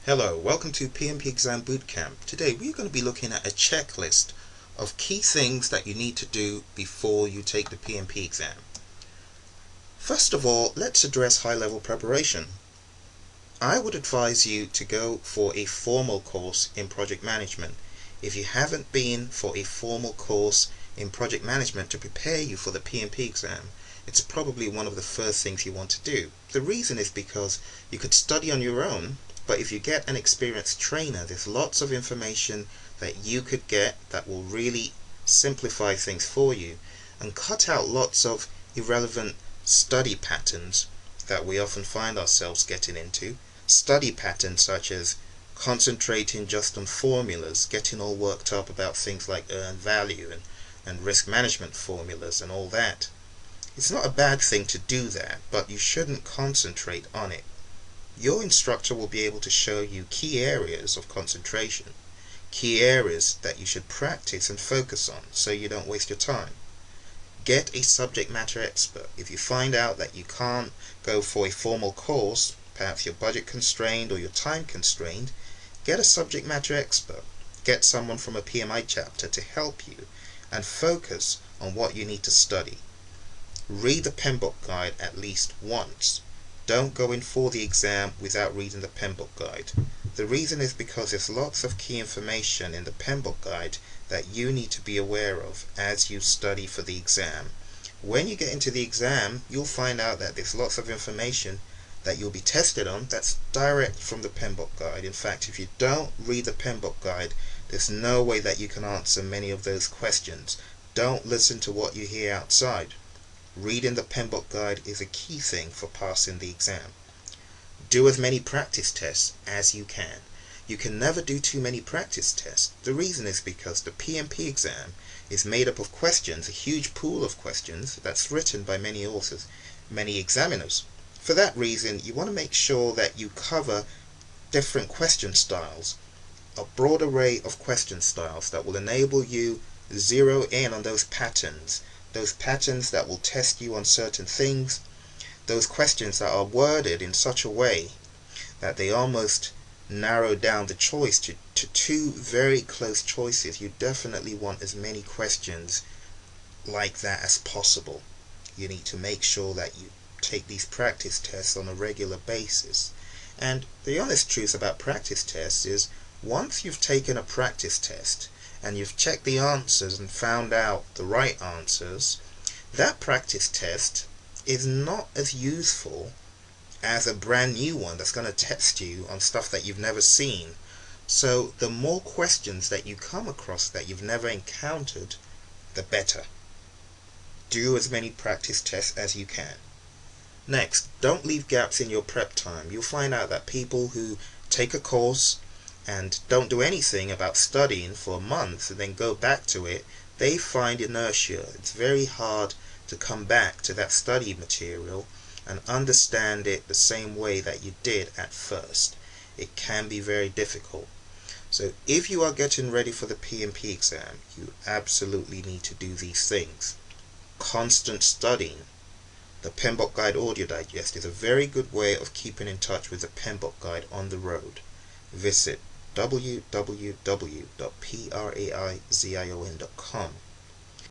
Hello, welcome to PMP Exam Bootcamp. Today we're going to be looking at a checklist of key things that you need to do before you take the PMP exam. First of all, let's address high-level preparation. I would advise you to go for a formal course in project management. If you haven't been for a formal course in project management to prepare you for the PMP exam, it's probably one of the first things you want to do. The reason is because you could study on your own, but if you get an experienced trainer, there's lots of information that you could get that will really simplify things for you and cut out lots of irrelevant study patterns that we often find ourselves getting into. Study patterns such as concentrating just on formulas, getting all worked up about things like earned value and risk management formulas and all that. It's not a bad thing to do that, but you shouldn't concentrate on it. Your instructor will be able to show you key areas of concentration, key areas that you should practice and focus on so you don't waste your time. Get a subject matter expert. If you find out that you can't go for a formal course, perhaps you're budget constrained or you're time constrained, get a subject matter expert. Get someone from a PMI chapter to help you and focus on what you need to study. Read the PMBOK guide at least once. Don't go in for the exam without reading the PMBOK guide. The reason is because there's lots of key information in the PMBOK guide that you need to be aware of as you study for the exam. When you get into the exam, you'll find out that there's lots of information that you'll be tested on that's direct from the PMBOK guide. In fact, if you don't read the PMBOK guide, there's no way that you can answer many of those questions. Don't listen to what you hear outside. Reading the PMBOK guide is a key thing for passing the exam. Do as many practice tests as you can. You can never do too many practice tests. The reason is because the PMP exam is made up of questions, a huge pool of questions that's written by many authors, many examiners. For that reason, you want to make sure that you cover different question styles, a broad array of question styles that will enable you to zero in on those patterns that will test you on certain things, those questions that are worded in such a way that they almost narrow down the choice to two very close choices. You definitely want as many questions like that as possible. You need to make sure that you take these practice tests on a regular basis. And the honest truth about practice tests is, once you've taken a practice test and you've checked the answers and found out the right answers, that practice test is not as useful as a brand new one that's going to test you on stuff that you've never seen. So the more questions that you come across that you've never encountered, the better. Do as many practice tests as you can. Next, don't leave gaps in your prep time. You'll find out that people who take a course and don't do anything about studying for a month and then go back to it, they find inertia. It's very hard to come back to that study material and understand it the same way that you did at first. It can be very difficult. So if you are getting ready for the PMP exam, you absolutely need to do these things. Constant studying. The PMBOK Guide Audio Digest is a very good way of keeping in touch with the PMBOK Guide on the road. Visit www.praizion.com